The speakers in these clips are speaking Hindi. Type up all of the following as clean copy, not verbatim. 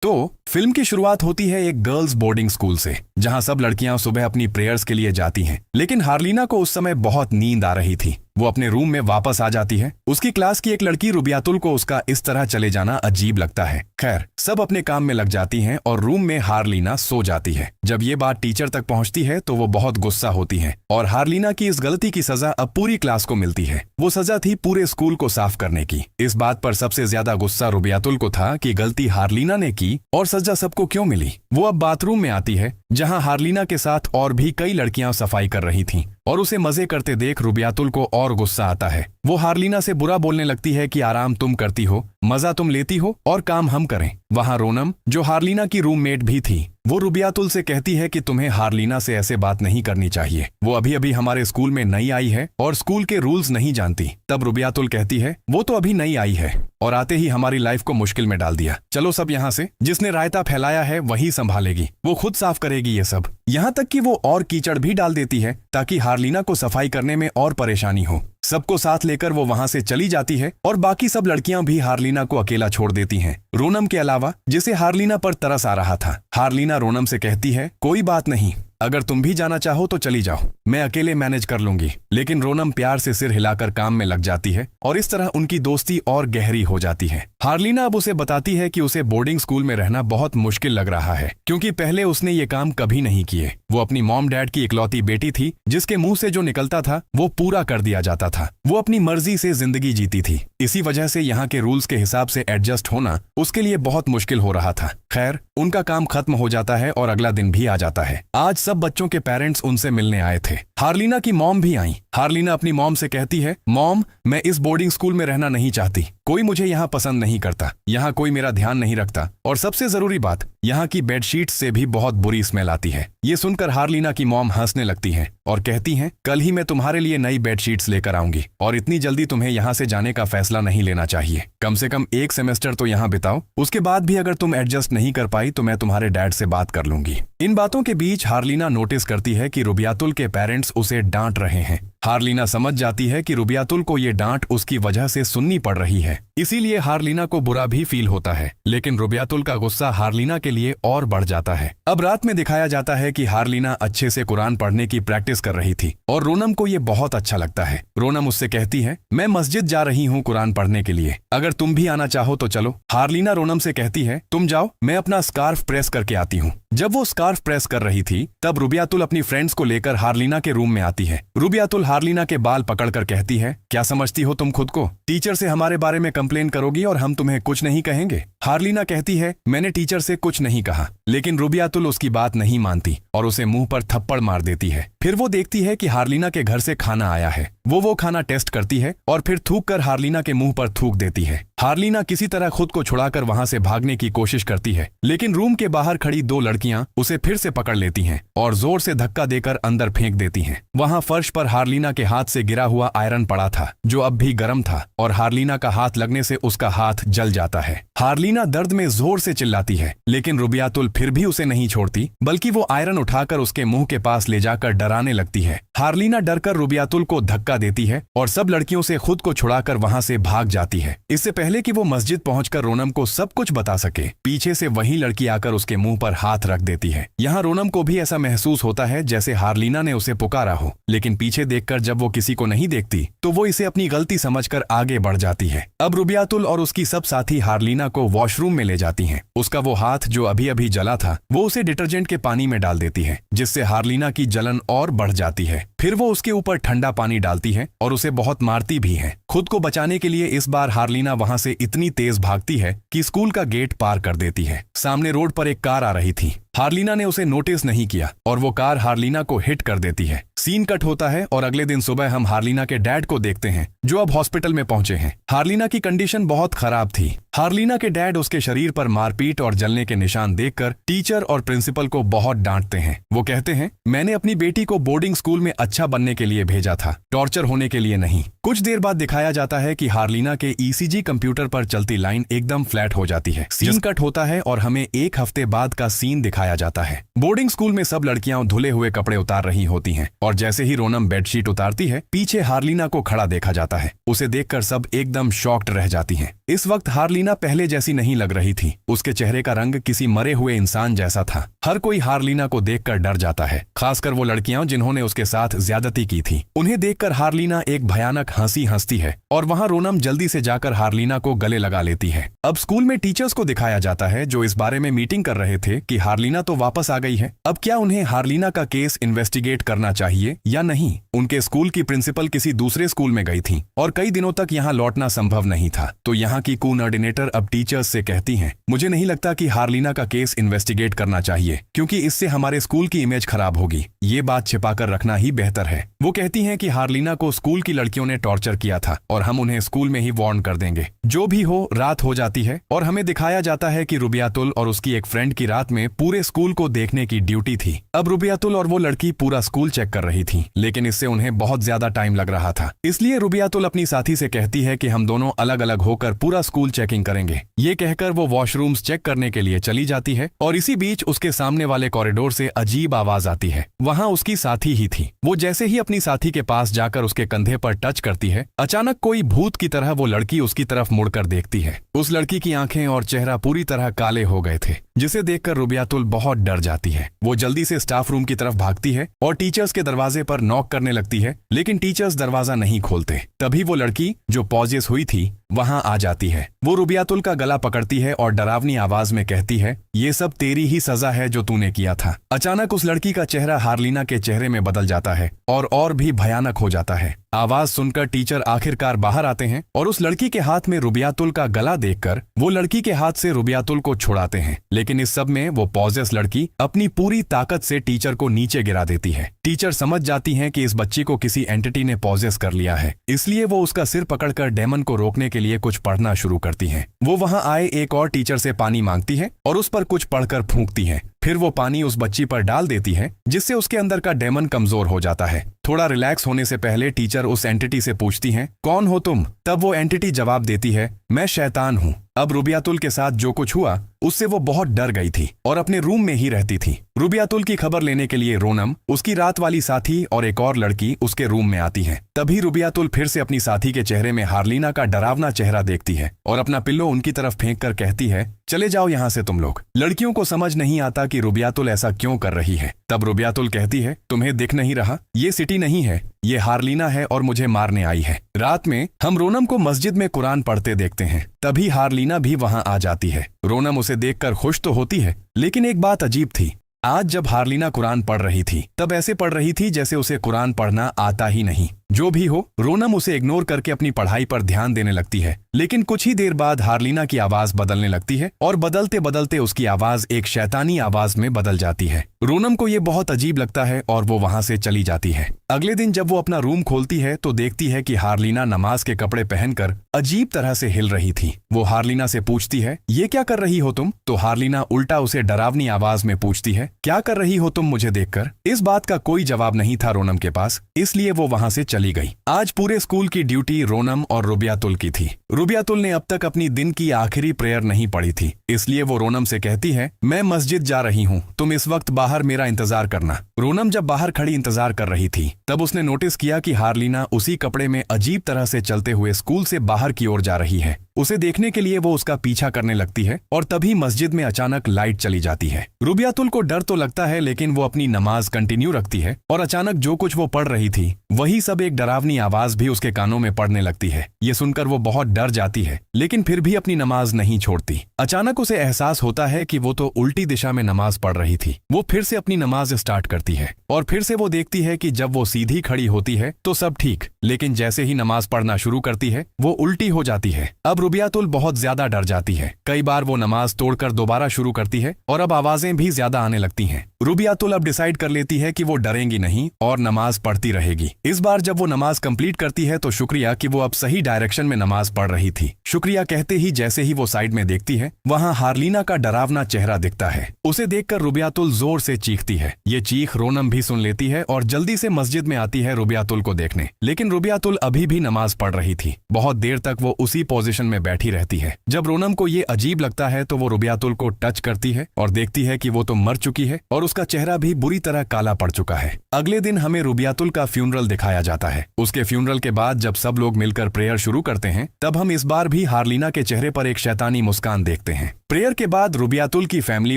तो फिल्म की शुरुआत होती है एक गर्ल्स बोर्डिंग स्कूल से, जहां सब लड़कियां सुबह अपनी प्रेयर्स के लिए जाती हैं। लेकिन हार्लिना को उस समय बहुत नींद आ रही थी। वो अपने रूम में वापस आ जाती है। उसकी क्लास की एक लड़की रुबियातुल को उसका इस तरह चले जाना अजीब लगता है। खैर, सब अपने काम में लग जाती हैं और रूम में हार्लिना सो जाती है। जब ये बात टीचर तक पहुंचती है तो वो बहुत गुस्सा होती है और हार्लिना की इस गलती की सजा अब पूरी क्लास को मिलती है। वो सजा थी पूरे स्कूल को साफ करने की। इस बात पर सबसे ज्यादा गुस्सा रुबियातुल को था कि गलती हार्लिना ने की और सजा सबको क्यों मिली। वो अब बाथरूम में आती है, जहां हार्लिना के साथ और भी कई लड़कियां सफाई कर रही थीं और उसे मजे करते देख रुबियातुल को और गुस्सा आता है। वो हार्लिना से बुरा बोलने लगती है कि आराम तुम करती हो, मजा तुम लेती हो और काम हम करें। वहां रोनम, जो हार्लिना की रूममेट भी थी, वो रुबियातुल से कहती है कि तुम्हें हार्लिना से ऐसे बात नहीं करनी चाहिए। वो अभी अभी हमारे स्कूल में नई आई है और स्कूल के रूल्स नहीं जानती। तब रुबियातुल कहती है, वो तो अभी नई आई है और आते ही हमारी लाइफ को मुश्किल में डाल दिया। चलो सब यहाँ से, जिसने रायता फैलाया है वही संभालेगी, वो खुद साफ करेगी ये सब। यहाँ तक कि वो और कीचड़ भी डाल देती है ताकि हार्लिना को सफाई करने में और परेशानी हो। सबको साथ लेकर वो वहां से चली जाती है और बाकी सब लड़कियां भी हार्लिना को अकेला छोड़ देती हैं, रोनम के अलावा, जिसे हार्लिना पर तरस आ रहा था। हार्लिना रोनम से कहती है, कोई बात नहीं, अगर तुम भी जाना चाहो तो चली जाओ, मैं अकेले मैनेज कर लूंगी। लेकिन रोनम प्यार से सिर हिलाकर काम में लग जाती है और इस तरह उनकी दोस्ती और गहरी हो जाती है। हार्लिना अब उसे बताती है कि उसे बोर्डिंग स्कूल में रहना बहुत मुश्किल लग रहा है, क्योंकि पहले उसने ये काम कभी नहीं किए। वो अपनी मॉम डैड की इकलौती बेटी थी, जिसके मुंह से जो निकलता था वो पूरा कर दिया जाता था। वो अपनी मर्जी से जिंदगी जीती थी। इसी वजह से यहाँ के रूल्स के हिसाब से एडजस्ट होना उसके लिए बहुत मुश्किल हो रहा था। खैर, उनका काम खत्म हो जाता है और अगला दिन भी आ जाता है। आज सब बच्चों के पेरेंट्स उनसे मिलने आए थे। हार्लिना की मॉम भी आई। हार्लिना अपनी मॉम से कहती है, मॉम, मैं इस बोर्डिंग स्कूल में रहना नहीं चाहती। कोई मुझे यहाँ पसंद नहीं करता, यहाँ कोई मेरा ध्यान नहीं रखता और सबसे जरूरी बात, यहाँ की बेडशीट से भी बहुत बुरी स्मेल आती है। ये सुनकर हार्लिना की मॉम हंसने लगती है और कहती हैं, कल ही मैं तुम्हारे लिए नई बेडशीट्स लेकर आऊंगी और इतनी जल्दी तुम्हें यहाँ से जाने का फैसला नहीं लेना चाहिए। कम से कम एक सेमेस्टर तो यहाँ बिताओ, उसके बाद भी अगर तुम एडजस्ट नहीं कर पाई तो मैं तुम्हारे डैड से बात कर लूंगी। इन बातों के बीच हार्लिना नोटिस करती है कि रुबियातुल के पेरेंट्स उसे डांट रहे हैं। हार्लिना समझ जाती है कि रुबियातुल को ये डांट उसकी वजह से सुननी पड़ रही है, इसीलिए हार्लिना को बुरा भी फील होता है। लेकिन रुबियातुल का गुस्सा हार्लिना के लिए और बढ़ जाता है। अब रात में दिखाया जाता है कि हार्लिना अच्छे से कुरान पढ़ने की प्रैक्टिस कर रही थी और रोनम को ये बहुत अच्छा लगता है। रोनम उससे कहती है, मैं मस्जिद जा रही हूँ कुरान पढ़ने के लिए, अगर तुम भी आना चाहो तो चलो। हार्लिना रोनम से कहती है, तुम जाओ, मैं अपना स्कार्फ प्रेस करके आती हूँ। जब वो स्कार्फ प्रेस कर रही थी तब रुबियातुल अपनी फ्रेंड्स को लेकर हार्लिना के रूम में आती है। रुबियातुल हार्लिना के बाल पकड़कर कहती है, क्या समझती हो तुम खुद को? टीचर से हमारे बारे में कंप्लेन करोगी और हम तुम्हें कुछ नहीं कहेंगे? हार्लिना कहती है, मैंने टीचर से कुछ नहीं कहा। लेकिन रुबियातुल उसकी बात नहीं मानती और उसे मुंह पर थप्पड़ मार देती है। फिर वो देखती है कि हार्लिना के घर से खाना आया है। वो खाना टेस्ट करती है और फिर थूक कर हार्लिना के मुंह पर थूक देती है। हार्लिना किसी तरह खुद को छुड़ाकर वहां से भागने की कोशिश करती है, लेकिन रूम के बाहर खड़ी दो लड़कियां उसे फिर से पकड़ लेती हैं और जोर से धक्का देकर अंदर फेंक देती हैं। वहां फर्श पर हार्लिना के हाथ से गिरा हुआ आयरन पड़ा था, जो अब भी गर्म था और हार्लिना का हाथ लगने से उसका हाथ जल जाता है। हार्लिना दर्द में जोर से चिल्लाती है, लेकिन रुबियातुल फिर भी उसे नहीं छोड़ती, बल्कि वो आयरन उठाकर उसके मुंह के पास ले जाकर डराने लगती है। हार्लिना डरकर रुबियातुल को धक्का देती है और सब लड़कियों से खुद को छुड़ाकर वहां से भाग जाती है। इससे पहले कि वो मस्जिद पहुंचकर रोनम को सब कुछ बता सके, पीछे से वही लड़की आकर उसके मुंह पर हाथ रख देती है। यहाँ रोनम को भी ऐसा महसूस होता है जैसे हार्लिना ने उसे पुकारा हो, लेकिन पीछे देखकर जब वो किसी को नहीं देखती तो वो इसे अपनी गलती समझकर आगे बढ़ जाती है। अब रुबियातुल और उसकी सब साथी हार्लिना को वॉशरूम में ले जाती हैं। उसका वो हाथ जो अभी अभी जला था, वो उसे डिटर्जेंट के पानी में डाल देती है, जिससे हार्लिना की जलन और बढ़ जाती है। फिर वो उसके ऊपर ठंडा पानी डालती है और उसे बहुत मारती भी है। खुद को बचाने के लिए इस बार हार्लिना वहां से इतनी तेज भागती है कि स्कूल का गेट पार कर देती है। सामने रोड पर एक कार आ रही थी। हार्लिना ने उसे नोटिस नहीं किया और वो कार हार्लिना को हिट कर देती है। सीन कट होता है और अगले दिन सुबह हम हार्लिना के डैड को देखते हैं, जो अब हॉस्पिटल में पहुंचे हैं। हार्लिना की कंडीशन बहुत खराब थी। हार्लिना के डैड उसके शरीर पर मारपीट और जलने के निशान देखकर टीचर और प्रिंसिपल को बहुत डांटते हैं। वो कहते हैं, मैंने अपनी बेटी को बोर्डिंग स्कूल में अच्छा बनने के लिए भेजा था, टॉर्चर होने के लिए नहीं। कुछ देर बाद दिखाया जाता है कि हार्लिना के ईसीजी कंप्यूटर पर चलती लाइन एकदम फ्लैट हो जाती है। सीन कट होता है और हमें एक हफ्ते बाद का सीन दिखाया जाता है। बोर्डिंग स्कूल में सब लड़कियां धुले हुए कपड़े उतार रही होती हैं और जैसे ही रोनम बेडशीट उतारती है, पीछे हार्लिना को खड़ा देखा जाता है। उसे देखकर सब एकदम शॉक्ड रह जाती हैं। इस वक्त हार्लिना हार्लिना पहले जैसी नहीं लग रही थी। उसके चेहरे का रंग किसी मरे हुए इंसान जैसा था। हर कोई हार्लिना को देखकर डर जाता है, खासकर वो लड़कियां जिन्होंने उसके साथ ज्यादती की थी। उन्हें देखकर हार्लिना एक भयानक हंसी हंसती है और वहां रोनम जल्दी से जाकर हार्लिना को गले लगा लेती है। अब स्कूल में टीचर्स को दिखाया जाता है जो इस बारे में मीटिंग कर रहे थे कि हार्लिना तो वापस आ गई है। अब क्या उन्हें हार्लिना का केस इन्वेस्टिगेट करना चाहिए या नहीं। उनके स्कूल की प्रिंसिपल किसी दूसरे स्कूल में गई थी और कई दिनों तक यहाँ लौटना संभव नहीं था। तो यहाँ की कोऑर्डिनेटर अब टीचर्स से कहती हैं, मुझे नहीं लगता कि हार्लिना का केस इन्वेस्टिगेट करना चाहिए, क्योंकि इससे हमारे स्कूल की इमेज खराब होगी। ये बात छिपाकर रखना ही बेहतर है। वो कहती हैं कि हार्लिना को स्कूल की लड़कियों ने टॉर्चर किया था और हम उन्हें स्कूल में ही वार्न कर देंगे। जो भी हो, रात हो जाती है और हमें दिखाया जाता है कि रुबियातुल और उसकी एक फ्रेंड की रात में पूरे स्कूल को देखने की ड्यूटी थी। अब रुबियातुल और वो लड़की पूरा स्कूल चेक कर रही थी, लेकिन इससे उन्हें बहुत ज्यादा टाइम लग रहा था। इसलिए रुबियातुल अपनी साथी से कहती है कि हम दोनों अलग अलग होकर पूरा स्कूल चेकिंग करेंगे। ये कहकर वो वॉशरूम्स चेक करने के लिए चली जाती है और इसी बीच उसके सामने वाले कॉरिडोर से अजीब आवाज आती है। वहां उसकी साथी ही थी। वो जैसे ही अपनी साथी के पास जाकर उसके कंधे पर टच करती है, अचानक कोई भूत की तरह वो लड़की उसकी तरफ मुड़कर देखती है। उस लड़की की आंखें और चेहरा पूरी तरह काले हो गए थे, जिसे देखकर रुबियातुल बहुत डर जाती है। वो जल्दी से स्टाफ रूम की तरफ भागती है और टीचर्स के दरवाजे पर नॉक करने लगती है, लेकिन टीचर्स दरवाजा नहीं खोलते। तभी वो लड़की जो पॉजेस हुई थी वहां आ जाती है। वो रुबियातुल का गला पकड़ती है और डरावनी आवाज में कहती है, ये सब तेरी ही सजा है जो तूने किया था। अचानक उस लड़की का चेहरा हार्लिना के चेहरे में बदल जाता है और भी भयानक हो जाता है। आवाज सुनकर टीचर आखिरकार बाहर आते हैं और उस लड़की के हाथ में रुबियातुल का गला देखकर वो लड़की के हाथ से रुबियातुल को छुड़ाते हैं, लेकिन इस सब में वो पॉजेस लड़की अपनी पूरी ताकत से टीचर को नीचे गिरा देती है। टीचर समझ जाती हैं कि इस बच्ची को किसी एंटिटी ने पॉजेस कर लिया है, इसलिए वो उसका सिर पकड़कर डेमन को रोकने के लिए कुछ पढ़ना शुरू करती हैं। वो वहां आए एक और टीचर से पानी मांगती है और उस पर कुछ पढ़कर फूंकती है। फिर वो पानी उस बच्ची पर डाल देती है, जिससे उसके अंदर का डेमन कमजोर हो जाता है। थोड़ा रिलैक्स होने से पहले टीचर उस एंटिटी से पूछती हैं, कौन हो तुम? तब वो एंटिटी जवाब देती है, मैं शैतान हूँ। अब रुबियातुल के साथ जो कुछ हुआ उससे वो बहुत डर गई थी और अपने रूम में ही रहती थी। रुबियातुल की खबर लेने के लिए रोनम, उसकी रात वाली साथी और एक और लड़की उसके रूम में आती हैं। तभी रुबियातुल फिर से अपनी साथी के चेहरे में हार्लिना का डरावना चेहरा देखती है और अपना पिल्लो उनकी तरफ फेंक कर कहती है, चले जाओ यहाँ से तुम लोग। लड़कियों को समझ नहीं आता कि रुबियातुल ऐसा क्यों कर रही है। तब रुबियातुल कहती है, तुम्हें दिख नहीं रहा? ये सिटी नहीं है, ये हार्लिना है और मुझे मारने आई है। रात में हम रोनम को मस्जिद में कुरान पढ़ते देखते हैं। तभी हार्लिना भी वहां आ जाती है। रोनम उसे देखकर खुश तो होती है, लेकिन एक बात अजीब थी। आज जब हार्लिना कुरान पढ़ रही थी तब ऐसे पढ़ रही थी जैसे उसे कुरान पढ़ना आता ही नहीं। जो भी हो, रोनम उसे इग्नोर करके अपनी पढ़ाई पर ध्यान देने लगती है। लेकिन कुछ ही देर बाद हार्लिना की आवाज बदलने लगती है और बदलते बदलते उसकी आवाज एक शैतानी आवाज में बदल जाती है। रोनम को ये बहुत अजीब लगता है और वो वहां से चली जाती है। अगले दिन जब वो अपना रूम खोलती है तो देखती है कि हार्लिना नमाज के कपड़े पहनकर अजीब तरह से हिल रही थी। वो हार्लिना से पूछती है, ये क्या कर रही हो तुम? तो हार्लिना उल्टा उसे डरावनी आवाज में पूछती है, क्या कर रही हो तुम मुझे देखकर? इस बात का कोई जवाब नहीं था रोनम के पास, इसलिए वो वहां से चली गई। आज पूरे स्कूल की ड्यूटी रोनम और रुबियातुल की थी। रुबियातुल ने अब तक अपनी दिन की आखिरी प्रेयर नहीं पढ़ी थी, इसलिए वो रोनम से कहती है, मैं मस्जिद जा रही हूँ, तुम इस वक्त बाहर मेरा इंतजार करना। रोनम जब बाहर खड़ी इंतजार कर रही थी तब उसने नोटिस किया कि हार्लिना उसी कपड़े में अजीब तरह से चलते हुए स्कूल से बाहर की ओर जा रही है। उसे देखने के लिए वो उसका पीछा करने लगती है और तभी मस्जिद में अचानक लाइट चली जाती है। रुबियातुल को डर तो लगता है, लेकिन वो अपनी नमाज कंटिन्यू रखती है और अचानक जो कुछ वो पढ़ रही थी वही सब एक डरावनी आवाज भी उसके कानों में पड़ने लगती है। ये सुनकर वो बहुत डर जाती है, लेकिन फिर भी अपनी नमाज नहीं छोड़ती। अचानक उसे एहसास होता है कि वो तो उल्टी दिशा में नमाज पढ़ रही थी। वो फिर से अपनी नमाज स्टार्ट करती है और फिर से वो देखती है कि जब वो सीधी खड़ी होती है तो सब ठीक, लेकिन जैसे ही नमाज पढ़ना शुरू करती है वो उल्टी हो जाती है। अब रुबियातुल बहुत ज्यादा डर जाती है। कई बार वो नमाज तोड़कर दोबारा शुरू करती है और अब आवाजें भी ज्यादा आने लगती हैं। रुबियातुल अब डिसाइड कर लेती है कि वो डरेंगी नहीं और नमाज पढ़ती रहेगी। इस बार जब वो नमाज कंप्लीट करती है तो शुक्रिया कि वो अब सही डायरेक्शन में नमाज पढ़ रही थी। शुक्रिया कहते ही जैसे ही वो साइड में देखती है वहां हार्लिना का डरावना चेहरा दिखता है। उसे देखकर रुबियातुल जोर से चीखती है। ये चीख रोनम भी सुन लेती है और जल्दी से मस्जिद में आती है रुबियातुल को देखने। लेकिन रुबियातुल अभी भी नमाज पढ़ रही थी। बहुत देर तक वो उसी पोजीशन में बैठी रहती है। जब रोनम को ये अजीब लगता है तो वो रुबियातुल को टच करती है और देखती है कि वो तो मर चुकी है और उसका चेहरा भी बुरी तरह काला पड़ चुका है। अगले दिन हमें रुबियातुल का फ्यूनरल दिखाया जाता है। उसके फ्यूनरल के बाद जब सब लोग मिलकर प्रेयर शुरू करते हैं तब हम इस बार भी हार्लिना के चेहरे पर एक शैतानी मुस्कान देखते हैं। प्रेयर के बाद रुबियातुल की फैमिली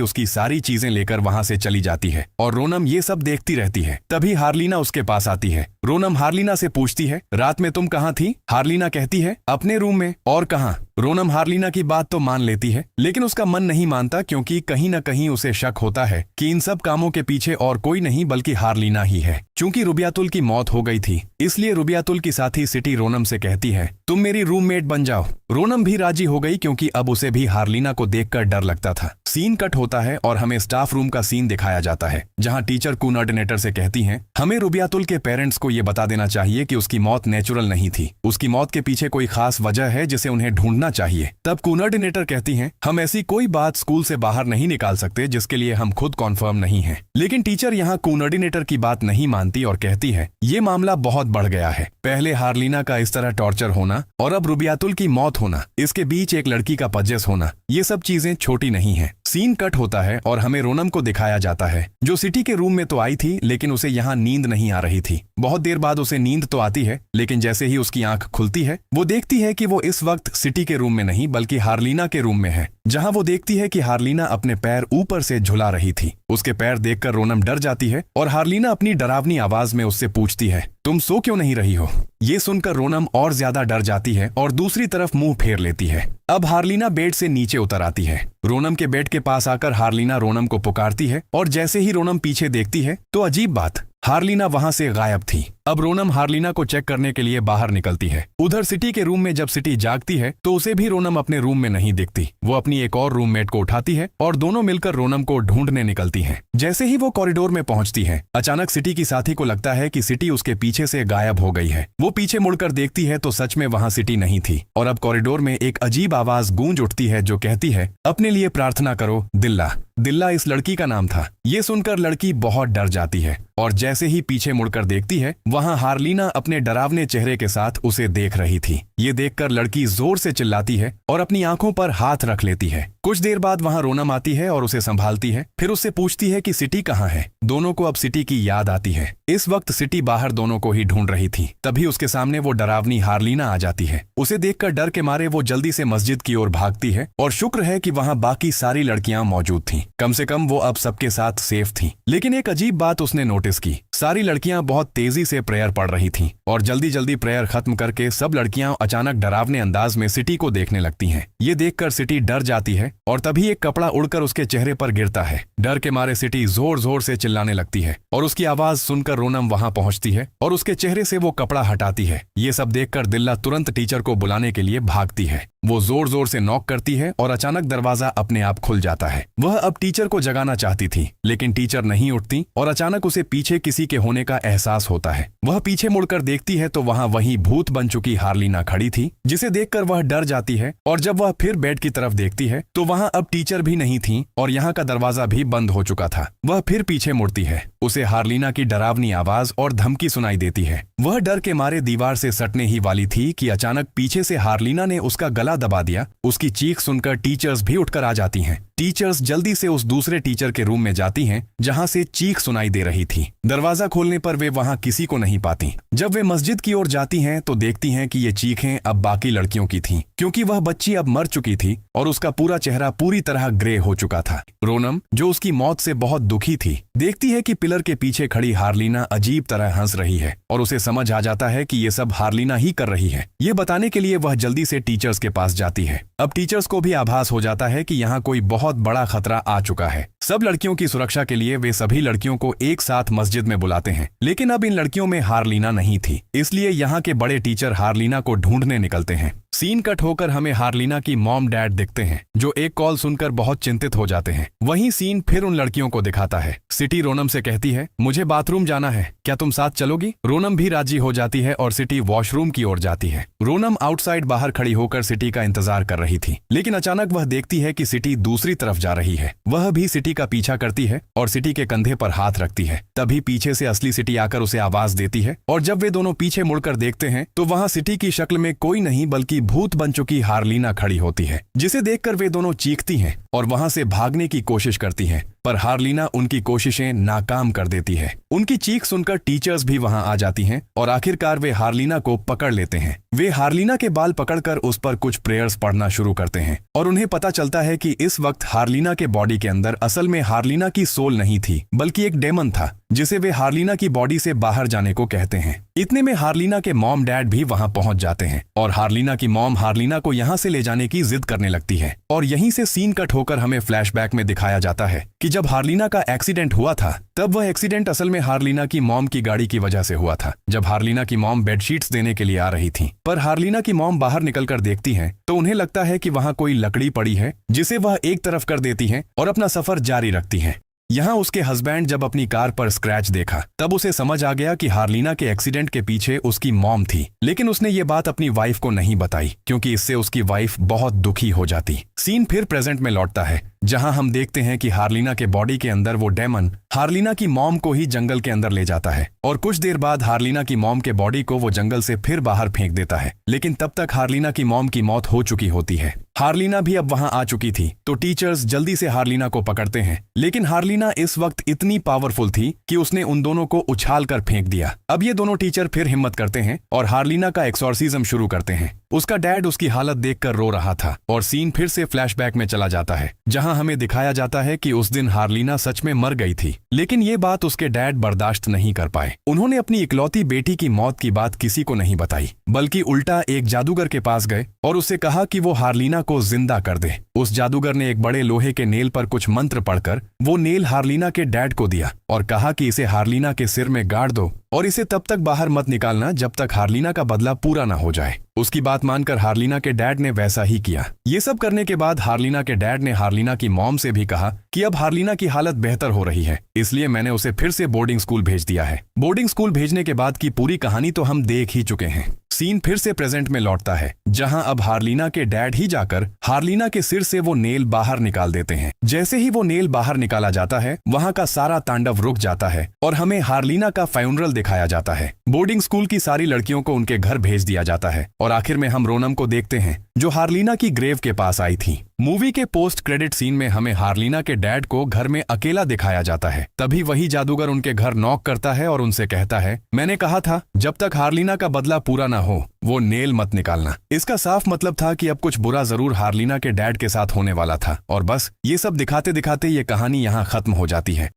उसकी सारी चीजें लेकर वहां से चली जाती है और रोनम ये सब देखती रहती है। तभी हार्लिना उसके पास आती है। रोनम हार्लिना से पूछती है, रात में तुम कहाँ थी? हार्लिना कहती है, अपने रूम में। और कहाँ? रोनम हार्लिना की बात तो मान लेती है, लेकिन उसका मन नहीं मानता क्योंकि कहीं न कहीं उसे शक होता है कि इन सब कामों के पीछे और कोई नहीं बल्कि हार्लिना ही है। चूंकि रुबियातुल की मौत हो गई थी, इसलिए रुबियातुल की साथी सिटी रोनम से कहती है, तुम मेरी रूममेट बन जाओ। रोनम भी राजी हो गई क्योंकि अब उसे भी हार्लिना को देखकर डर लगता था। सीन कट होता है और हमें स्टाफ रूम का सीन दिखाया जाता है, जहां टीचर कोऑर्डिनेटर से कहती हैं, हमें रुबियातुल के पेरेंट्स को ये बता देना चाहिए कि उसकी मौत नेचुरल नहीं थी। उसकी मौत के पीछे कोई खास वजह है जिसे उन्हें ढूंढना चाहिए। तब कोऑर्डिनेटर कहती हैं, हम ऐसी कोई बात स्कूल से बाहर नहीं निकाल सकते जिसके लिए हम खुद कॉन्फर्म नहीं हैं। लेकिन टीचर यहाँ कोऑर्डिनेटर की बात नहीं मानती और कहती है, ये मामला बहुत बढ़ गया है। पहले हार्लिना का इस तरह टॉर्चर होना और अब रुबियातुल की मौत होना, इसके बीच एक लड़की का पजेस होना, ये सब चीजें छोटी नहीं है। सीन कट होता है और हमें रोनम को दिखाया जाता है, जो सिटी के रूम में तो आई थी लेकिन उसे यहाँ नींद नहीं आ रही थी। बहुत देर बाद उसे नींद तो आती है, लेकिन जैसे ही उसकी आंख खुलती है वो देखती है कि वो इस वक्त सिटी के रूम में नहीं बल्कि हार्लिना के रूम में है, जहां वो देखती है कि हार्लिना अपने पैर ऊपर से झुला रही थी। उसके पैर देखकर रोनम डर जाती है और हार्लिना अपनी डरावनी आवाज में उससे पूछती है, तुम सो क्यों नहीं रही हो? ये सुनकर रोनम और ज्यादा डर जाती है और दूसरी तरफ मुंह फेर लेती है। अब हार्लिना बेड से नीचे उतर आती है। रोनम के बेड के पास आकर हार्लिना रोनम को पुकारती है और जैसे ही रोनम पीछे देखती है तो अजीब बात, हार्लिना वहां से गायब थी। अब रोनम हार्लिना को चेक करने के लिए बाहर निकलती है। उधर सिटी के रूम में जब सिटी जागती है तो उसे भी रोनम अपने रूम में नहीं दिखती। वो अपनी एक और रूममेट को उठाती है और दोनों मिलकर रोनम को ढूंढने निकलती हैं। जैसे ही वो कॉरिडोर में पहुंचती है, अचानक सिटी की साथी को लगता है कि सिटी उसके पीछे से गायब हो गई है। वो पीछे मुड़कर देखती है तो सच में वहां सिटी नहीं थी और अब कॉरिडोर में एक अजीब आवाज गूंज उठती है जो कहती है, अपने लिए प्रार्थना करो दिल्ला। दिल्ला इस लड़की का नाम था। ये सुनकर लड़की बहुत डर जाती है और जैसे ही पीछे मुड़कर देखती है, वहां हार्लिना अपने डरावने चेहरे के साथ उसे देख रही थी। ये देखकर लड़की जोर से चिल्लाती है और अपनी आंखों पर हाथ रख लेती है। कुछ देर बाद वहां रोनम आती है और उसे संभालती है, फिर उससे पूछती है कि सिटी कहाँ है। दोनों को अब सिटी की याद आती है। इस वक्त सिटी बाहर दोनों को ही ढूंढ रही थी। तभी उसके सामने वो डरावनी हार्लिना आ जाती है। उसे देखकर डर के मारे वो जल्दी से मस्जिद की ओर भागती है और शुक्र है कि वहां बाकी सारी लड़कियां मौजूद थीं। कम से कम वो अब सबके साथ सेफ थीं। लेकिन एक अजीब बात उसने नोटिस की, सारी लड़कियां बहुत तेजी से प्रेयर पढ़ रही थीं और जल्दी जल्दी प्रेयर खत्म करके सब लड़कियां अचानक डरावने अंदाज में सिटी को देखने लगती हैं। ये देखकर सिटी डर जाती है और तभी एक कपड़ा उड़कर उसके चेहरे पर गिरता है। डर के मारे सिटी जोर जोर से चिल्लाने लगती है और उसकी आवाज सुनकर रोनम वहां पहुंचती है और उसके चेहरे से वो कपड़ा हटाती है। ये सब देखकर दिल्ला तुरंत टीचर को बुलाने के लिए भागती है। वो जोर जोर से नॉक करती है और अचानक दरवाजा अपने आप खुल जाता है। वह अब टीचर को जगाना चाहती थी, लेकिन टीचर नहीं उठती और अचानक उसे पीछे किसी के होने का एहसास होता है। वह पीछे मुड़कर देखती है तो वहां वही भूत बन चुकी हार्लिना खड़ी थी, जिसे देखकर वह डर जाती है और जब वह फिर बेड की तरफ देखती है तो वहां अब टीचर भी नहीं थी और यहाँ का दरवाजा भी बंद हो चुका था। वह फिर पीछे मुड़ती है। उसे हार्लिना की डरावनी आवाज और धमकी सुनाई देती है। वह डर के मारे दीवार से सटने ही वाली थी कि अचानक पीछे से हार्लिना ने उसका गला दबा दिया। उसकी चीख सुनकर टीचर्स भी उठकर आ जाती हैं। टीचर्स जल्दी से उस दूसरे टीचर के रूम में जाती हैं जहां से चीख सुनाई दे रही थी। दरवाजा खोलने पर वे वहां किसी को नहीं पाती। जब वे मस्जिद की ओर जाती हैं तो देखती हैं कि ये चीखें अब बाकी लड़कियों की थीं, क्योंकि वह बच्ची अब मर चुकी थी और उसका पूरा चेहरा पूरी तरह ग्रे हो चुका था। रोनम, जो उसकी मौत से बहुत दुखी थी, देखती है कि पिलर के पीछे खड़ी हार्लिना अजीब तरह हंस रही है और उसे समझ आ जाता है कि ये सब हार्लिना ही कर रही है। ये बताने के लिए वह जल्दी से टीचर्स के पास जाती है। अब टीचर्स को भी आभास हो जाता है कि यहाँ कोई बहुत बड़ा खतरा आ चुका है। सब लड़कियों की सुरक्षा के लिए वे सभी लड़कियों को एक साथ मस्जिद में बुलाते हैं, लेकिन अब इन लड़कियों में हार्लिना नहीं थी, इसलिए यहाँ के बड़े टीचर हार्लिना को ढूंढने निकलते हैं। सीन कट होकर हमें हार्लिना की मॉम डैड दिखते हैं, जो एक कॉल सुनकर बहुत चिंतित हो जाते हैं। वहीं सीन फिर उन लड़कियों को दिखाता है। सिटी रोनम से कहती है, मुझे बाथरूम जाना है, क्या तुम साथ चलोगी? रोनम भी राजी हो जाती है और सिटी वॉशरूम की ओर जाती है। रोनम आउटसाइड बाहर खड़ी होकर सिटी का इंतजार कर रही थी, लेकिन अचानक वह देखती है कि सिटी दूसरी तरफ जा रही है। वह भी सिटी का पीछा करती है और सिटी के कंधे पर हाथ रखती है। तभी पीछे से असली सिटी आकर उसे आवाज देती है और जब वे दोनों पीछे मुड़कर देखते हैं तो वहां सिटी की शक्ल में कोई नहीं बल्कि भूत बन चुकी हार्लिना खड़ी होती है, जिसे देखकर वे दोनों चीखती हैं और वहां से भागने की कोशिश करती हैं, पर हार्लिना उनकी कोशिशें नाकाम कर देती है। उनकी चीख सुनकर टीचर्स भी वहां आ जाती हैं और आखिरकार वे हार्लिना को पकड़ लेते हैं। वे हार्लिना के बाल पकड़कर उस पर कुछ प्रेयर्स पढ़ना शुरू करते हैं और उन्हें पता चलता है कि इस वक्त हार्लिना के बॉडी के अंदर असल में हार्लिना की सोल नहीं थी, बल्कि एक डेमन था, जिसे वे हार्लिना की बॉडी से बाहर जाने को कहते हैं। इतने में हार्लिना के मॉम डैड भी वहां पहुंच जाते हैं और हार्लिना की मॉम हार्लिना को यहां से ले जाने की जिद करने लगती है। और यहीं से सीन कट होकर हमें फ्लैशबैक में दिखाया जाता है कि जब हार्लिना का एक्सीडेंट हुआ था, तब वह एक्सीडेंट असल में हार्लिना की मॉम की गाड़ी की वजह से हुआ था। जब हार्लिना की मॉम बेडशीट्स देने के लिए आ रही थी, पर हार्लिना की मॉम बाहर निकलकर देखती हैं तो उन्हें लगता है कि वहां कोई लकड़ी पड़ी है, जिसे वह एक तरफ कर देती हैं और अपना सफर जारी रखती हैं। यहाँ उसके हस्बैंड जब अपनी कार पर स्क्रैच देखा, तब उसे समझ आ गया कि हार्लिना के एक्सीडेंट के पीछे उसकी मॉम थी, लेकिन उसने ये बात अपनी वाइफ को नहीं बताई, क्योंकि इससे उसकी वाइफ बहुत दुखी हो जाती। सीन फिर प्रेजेंट में लौटता है, जहां हम देखते हैं कि हार्लिना के बॉडी के अंदर वो डेमन हार्लिना की मॉम को ही जंगल के अंदर ले जाता है और कुछ देर बाद हार्लिना की मॉम के बॉडी को वो जंगल से फिर बाहर फेंक देता है। लेकिन तब तक हार्लिना की मॉम की मौत हो चुकी होती है। हार्लिना भी अब वहां आ चुकी थी, तो टीचर्स जल्दी से हार्लिना को पकड़ते हैं, लेकिन हार्लिना इस वक्त इतनी पावरफुल थी कि उसने उन दोनों को उछाल कर फेंक दिया। अब ये दोनों टीचर फिर हिम्मत करते हैं और हार्लिना का एक्सॉर्सिज्म शुरू करते हैं। उसका डैड उसकी हालत देखकर रो रहा था और सीन फिर से फ्लैशबैक में चला जाता है, जहां हमें दिखाया जाता है कि उस दिन हार्लिना सच में मर गई थी, लेकिन ये बात उसके डैड बर्दाश्त नहीं कर पाए। उन्होंने अपनी इकलौती बेटी की मौत की बात किसी को नहीं बताई, बल्कि उल्टा एक जादूगर के पास गए और उससे कहा कि वो हार्लिना को जिंदा कर दे। उस जादूगर ने एक बड़े लोहे के नेल पर कुछ मंत्र पढ़कर वो नेल हार्लिना के डैड को दिया और कहा कि इसे हार्लिना के सिर में गाड़ दो और इसे तब तक बाहर मत निकालना जब तक हार्लिना का बदला पूरा ना हो जाए। उसकी बात मानकर हार्लिना के डैड ने वैसा ही किया। ये सब करने के बाद हार्लिना के डैड ने हार्लिना की मॉम से भी कहा कि अब हार्लिना की हालत बेहतर हो रही है, इसलिए मैंने उसे फिर से बोर्डिंग स्कूल भेज दिया है। बोर्डिंग स्कूल भेजने के बाद की पूरी कहानी तो हम देख ही चुके हैं। सीन फिर से प्रेजेंट में लौटता है, जहां अब हार्लिना के डैड ही जाकर हार्लिना के सिर से वो नेल बाहर निकाल देते हैं। जैसे ही वो नेल बाहर निकाला जाता है, वहां का सारा तांडव रुक जाता है और हमें हार्लिना का फ्यूनरल दिखाया जाता है। बोर्डिंग स्कूल की सारी लड़कियों को उनके घर भेज दिया जाता है और आखिर में हम रोनम को देखते हैं, जो हार्लिना की ग्रेव के पास आई थी। मूवी के पोस्ट क्रेडिट सीन में हमें हार्लिना के डैड को घर में अकेला दिखाया जाता है। तभी वही जादूगर उनके घर नॉक करता है और उनसे कहता है, मैंने कहा था जब तक हार्लिना का बदला पूरा ना हो वो नेल मत निकालना। इसका साफ मतलब था कि अब कुछ बुरा जरूर हार्लिना के डैड के साथ होने वाला था। और बस ये सब दिखाते दिखाते ये कहानी यहाँ खत्म हो जाती है।